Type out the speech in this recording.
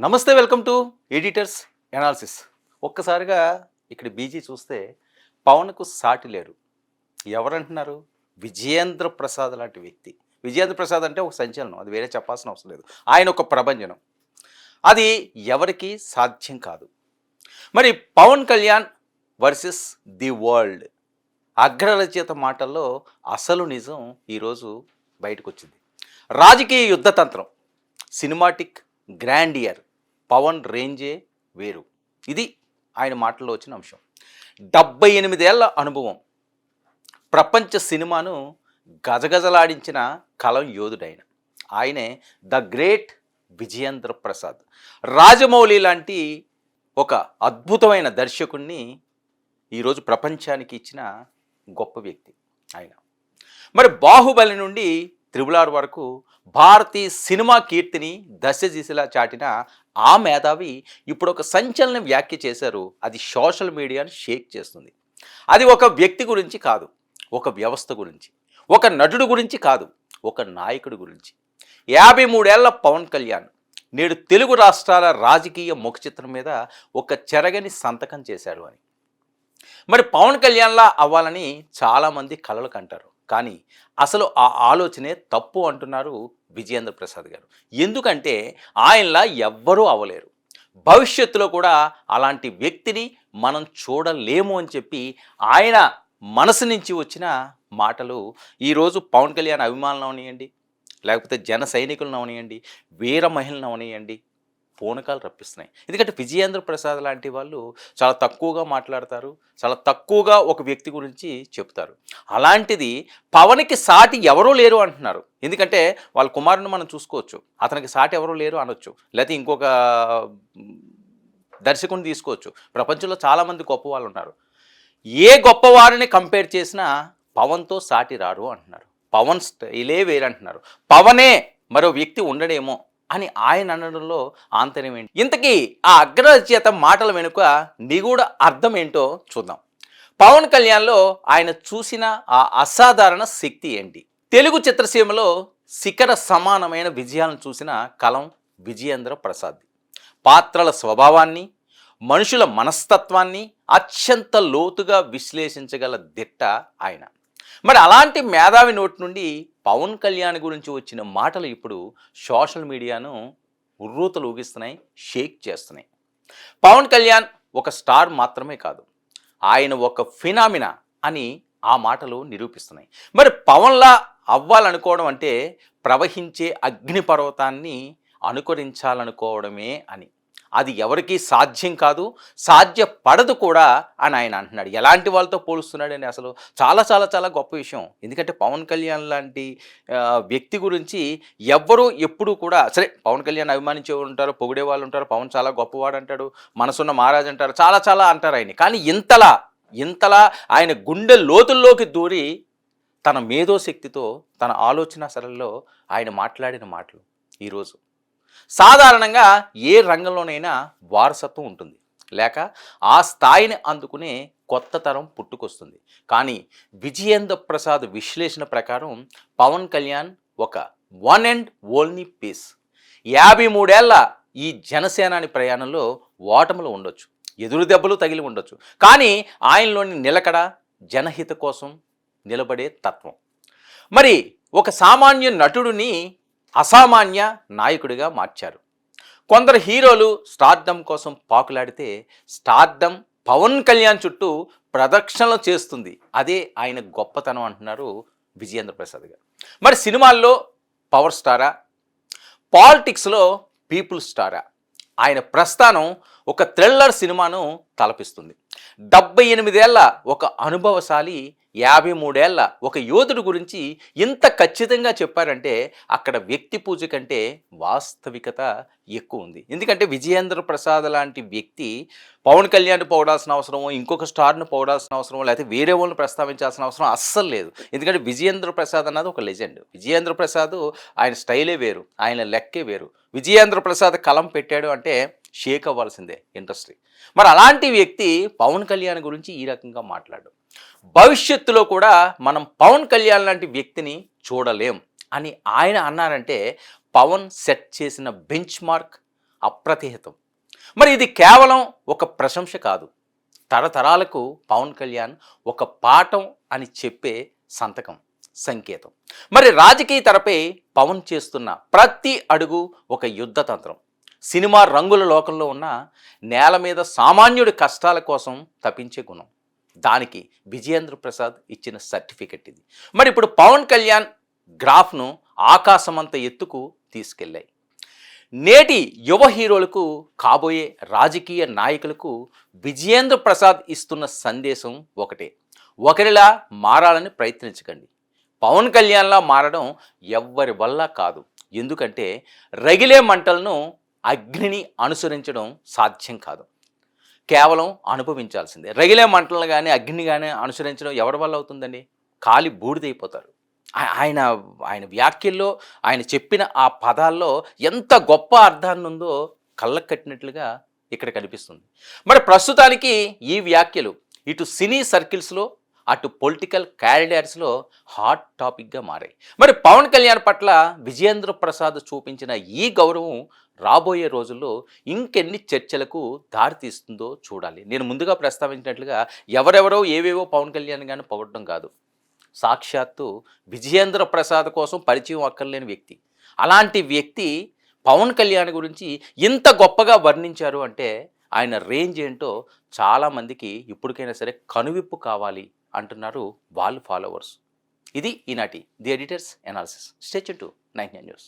నమస్తే, welcome to editors analysis. ఒక్కసారిగా ఇక్కడ బీజీ చూస్తే పవన్కు సాటి లేరు. ఎవరంటున్నారు? విజయేంద్ర ప్రసాద్ లాంటి వ్యక్తి. విజయేంద్ర ప్రసాద్ అంటే ఒక సంచలనం, అది వేరే చెప్పాల్సిన అవసరం లేదు. ఆయన ఒక ప్రభంజనం, అది ఎవరికి సాధ్యం కాదు. మరి Pawan Kalyan versus the world, అగ్రరచయిత మాటల్లో అసలు నిజం ఈరోజు బయటకు వచ్చింది. రాజకీయ యుద్ధతంత్రం, సినిమాటిక్ గ్రాండియర్, పవన్ రేంజే వేరు. ఇది ఆయన మాటల్లో వచ్చిన అంశం. 78 ఏళ్ల అనుభవం, ప్రపంచ సినిమాను గజగజలాడించిన కలం యోధుడైన ఆయనే ద గ్రేట్ విజయేంద్ర ప్రసాద్. రాజమౌళి లాంటి ఒక అద్భుతమైన దర్శకుణ్ణి ఈరోజు ప్రపంచానికి ఇచ్చిన గొప్ప వ్యక్తి ఆయన. మరి బాహుబలి నుండి త్రిబుల్ ఆర్ వరకు భారతీయ సినిమా కీర్తిని దశ దిశలా చాటిన ఆ మేధావి ఇప్పుడు ఒక సంచలన వ్యాఖ్య చేశారు. అది సోషల్ మీడియాను షేక్ చేస్తుంది. అది ఒక వ్యక్తి గురించి కాదు, ఒక వ్యవస్థ గురించి, ఒక నటుడు గురించి కాదు, ఒక నాయకుడి గురించి. 53 ఏళ్ల పవన్ కళ్యాణ్ నేడు తెలుగు రాష్ట్రాల రాజకీయ ముఖ చిత్రం మీద ఒక చెరగని సంతకం చేశాడు అని. మరి పవన్ కళ్యాణ్లా అవ్వాలని చాలామంది కలలు కంటారు, కానీ అసలు ఆ ఆలోచనే తప్పు అంటున్నారు విజయేంద్ర ప్రసాద్ గారు. ఎందుకంటే ఆయనలా ఎవ్వరూ అవ్వలేరు, భవిష్యత్తులో కూడా అలాంటి వ్యక్తిని మనం చూడలేము అని చెప్పి ఆయన మనసు నుంచి వచ్చిన మాటలు ఈరోజు పవన్ కళ్యాణ్ అభిమానులను అవనియండి, లేకపోతే జన సైనికులను అవనియండి, వీర మహిళలను అవనియండి, పూనకాలు రప్పిస్తున్నాయి. ఎందుకంటే విజయేంద్ర ప్రసాద్ లాంటి వాళ్ళు చాలా తక్కువగా మాట్లాడతారు, చాలా తక్కువగా ఒక వ్యక్తి గురించి చెప్తారు. అలాంటిది పవన్కి సాటి ఎవరూ లేరు అంటున్నారు. ఎందుకంటే వాళ్ళ కుమారుని మనం చూసుకోవచ్చు, అతనికి సాటి ఎవరూ లేరు అనొచ్చు, లేకపోతే ఇంకొక దర్శకుని తీసుకోవచ్చు. ప్రపంచంలో చాలామంది గొప్ప వాళ్ళు ఉన్నారు. ఏ గొప్పవారిని కంపేర్ చేసినా పవన్తో సాటి రారు అంటున్నారు. పవన్ స్టైలే వేరంటున్నారు. పవనే మరో వ్యక్తి ఉండడేమో అని ఆయన అనడంలో ఆంతర్యం ఏంటి? ఇంతకీ ఆ అగ్రరచయిత మాటల వెనుక నిగూఢ అర్థం ఏంటో చూద్దాం. పవన్ కళ్యాణ్లో ఆయన చూసిన ఆ అసాధారణ శక్తి ఏంటి? తెలుగు చిత్రసీమలో శిఖర సమానమైన విజయాలను చూసిన కలం విజయేంద్ర ప్రసాద్. పాత్రల స్వభావాన్ని, మనుషుల మనస్తత్వాన్ని అత్యంత లోతుగా విశ్లేషించగల దిట్ట ఆయన. మరి అలాంటి మేధావి నోటి నుండి పవన్ కళ్యాణ్ గురించి వచ్చిన మాటలు ఇప్పుడు సోషల్ మీడియాను ఉర్రూతలు ఊగిస్తున్నాయి, షేక్ చేస్తున్నాయి. పవన్ కళ్యాణ్ ఒక స్టార్ మాత్రమే కాదు, ఆయన ఒక ఫినామినా అని ఆ మాటలు నిరూపిస్తున్నాయి. మరి పవన్లా అవ్వాలనుకోవడం అంటే ప్రవహించే అగ్నిపర్వతాన్ని అనుకరించాలనుకోవడమే అని. అది ఎవరికీ సాధ్యం కాదు, సాధ్యపడదు కూడా అని ఆయన అంటున్నాడు. ఎలాంటి వాళ్ళతో పోలుస్తున్నాడని అసలు చాలా చాలా చాలా గొప్ప విషయం. ఎందుకంటే పవన్ కళ్యాణ్ లాంటి వ్యక్తి గురించి ఎవ్వరూ ఎప్పుడూ కూడా, సరే పవన్ కళ్యాణ్ అభిమానించే ఉంటారు, పొగిడే వాళ్ళు ఉంటారు, పవన్ చాలా గొప్పవాడు అంటాడు, మనసున్న మహారాజ్ అంటారు, చాలా చాలా అంటారు ఆయన. కానీ ఇంతలా ఆయన గుండె లోతుల్లోకి దూరి తన మేధోశక్తితో, తన ఆలోచన సరళిలో ఆయన మాట్లాడిన మాటలు ఈరోజు సాధారణంగా ఏ రంగంలోనైనా వారసత్వం ఉంటుంది, లేక ఆ స్థాయిని అందుకునే కొత్త తరం పుట్టుకొస్తుంది. కానీ విజయేంద్ర ప్రసాద్ విశ్లేషణ ప్రకారం పవన్ కళ్యాణ్ ఒక వన్ అండ్ ఓన్లీ పీస్. 53 ఏళ్ల ఈ జనసేనాని ప్రయాణంలో ఓటములు ఉండొచ్చు, ఎదురు దెబ్బలు తగిలి ఉండొచ్చు, కానీ ఆయనలోని నిలకడ, జనహిత కోసం నిలబడే తత్వం. మరి ఒక సామాన్య నటుడిని అసామాన్య నాయకుడిగా మార్చారు. కొందరు హీరోలు స్టార్డమ్ కోసం పాకులాడితే స్టార్డమ్ పవన్ కళ్యాణ్ చుట్టూ ప్రదక్షిణలు చేస్తుంది. అదే ఆయన గొప్పతనం అంటున్నారు విజయేంద్ర ప్రసాద్ గారు. మరి సినిమాల్లో పవర్ స్టారా, పాలిటిక్స్లో పీపుల్ స్టారా? ఆయన ప్రస్థానం ఒక థ్రిల్లర్ సినిమాను తలపిస్తుంది. 78 ఏళ్ల ఒక అనుభవశాలి 53 ఏళ్ల ఒక యోధుడు గురించి ఇంత ఖచ్చితంగా చెప్పారంటే అక్కడ వ్యక్తి పూజ కంటే వాస్తవికత ఎక్కువ ఉంది. ఎందుకంటే విజయేంద్ర ప్రసాద్ లాంటి వ్యక్తి పవన్ కళ్యాణ్ పొగడాల్సిన అవసరమో, ఇంకొక స్టార్ను పొగడాల్సిన అవసరమో, లేకపోతే వేరే వాళ్ళని ప్రస్తావించాల్సిన అవసరం అస్సలు లేదు. ఎందుకంటే విజయేంద్ర ప్రసాద్ అన్నది ఒక లెజెండ్. విజయేంద్ర ప్రసాద్ ఆయన స్టైలే వేరు, ఆయన లెక్కే వేరు. విజయేంద్ర ప్రసాద్ కలం పెట్టాడు అంటే షేక్ అవ్వాల్సిందే ఇండస్ట్రీ. మరి అలాంటి వ్యక్తి పవన్ కళ్యాణ్ గురించి ఈ రకంగా మాట్లాడు. భవిష్యత్తులో కూడా మనం పవన్ కళ్యాణ్ లాంటి వ్యక్తిని చూడలేం అని ఆయన అన్నారంటే పవన్ సెట్ చేసిన బెంచ్ మార్క్, అప్రతిహితం. మరి ఇది కేవలం ఒక ప్రశంస కాదు, తరతరాలకు పవన్ కళ్యాణ్ ఒక పాఠం అని చెప్పే సంతకం, సంకేతం. మరి రాజకీయ తెరపై పవన్ చేస్తున్న ప్రతి అడుగు ఒక యుద్ధతంత్రం. సినిమా రంగుల లోకంలో ఉన్న నేల మీద సామాన్యుడి కష్టాల కోసం తప్పించే గుణం. దానికి విజయేంద్ర ప్రసాద్ ఇచ్చిన సర్టిఫికెట్ ఇది. మరి ఇప్పుడు పవన్ కళ్యాణ్ గ్రాఫ్ను ఆకాశమంత ఎత్తుకు తీసుకెళ్ళాయి. నేటి యువ హీరోలకు, కాబోయే రాజకీయ నాయకులకు విజయేంద్ర ప్రసాద్ ఇస్తున్న సందేశం ఒకటే: ఒకరిలా మారాలని ప్రయత్నించకండి. పవన్ కళ్యాణ్లా మారడం ఎవ్వరి వల్ల కాదు. ఎందుకంటే రగిలే మంటలను, అగ్నిని అనుసరించడం సాధ్యం కాదు, కేవలం అనుభవించాల్సిందే. రగిలే మంటలను కానీ అగ్ని కానీ అనుసరించడం ఎవరి వల్ల అవుతుందండి? కాలి బూడిదైపోతారు. ఆయన ఆయన వ్యాఖ్యల్లో, ఆయన చెప్పిన ఆ పదాల్లో ఎంత గొప్ప అర్థాన్ని ఉందో కళ్ళకు కట్టినట్లుగా ఇక్కడ కనిపిస్తుంది. మరి ప్రస్తుతానికి ఈ వ్యాఖ్యలు ఇటు సినీ సర్కిల్స్లో, అటు పొలిటికల్ క్యారిడార్స్లో హాట్ టాపిక్గా మారాయి. మరి పవన్ కళ్యాణ్ పట్ల విజయేంద్ర ప్రసాద్ చూపించిన ఈ గౌరవం రాబోయే రోజుల్లో ఇంకెన్ని చర్చలకు దారితీస్తుందో చూడాలి. నేను ముందుగా ప్రస్తావించినట్లుగా ఎవరెవరో ఏవేవో పవన్ కళ్యాణ్ కానీ పొగడడం కాదు, సాక్షాత్తు విజయేంద్ర ప్రసాద్ కోసం పరిచయం అక్కర్లేని వ్యక్తి. అలాంటి వ్యక్తి పవన్ కళ్యాణ్ గురించి ఇంత గొప్పగా వర్ణించారు అంటే ఆయన రేంజ్ ఏంటో చాలామందికి ఇప్పటికైనా సరే కనువిప్పు కావాలి అంటున్నారు వాళ్ళు ఫాలోవర్స్. ఇది ఈనాటి the editors analysis. Stay tune to 99 news.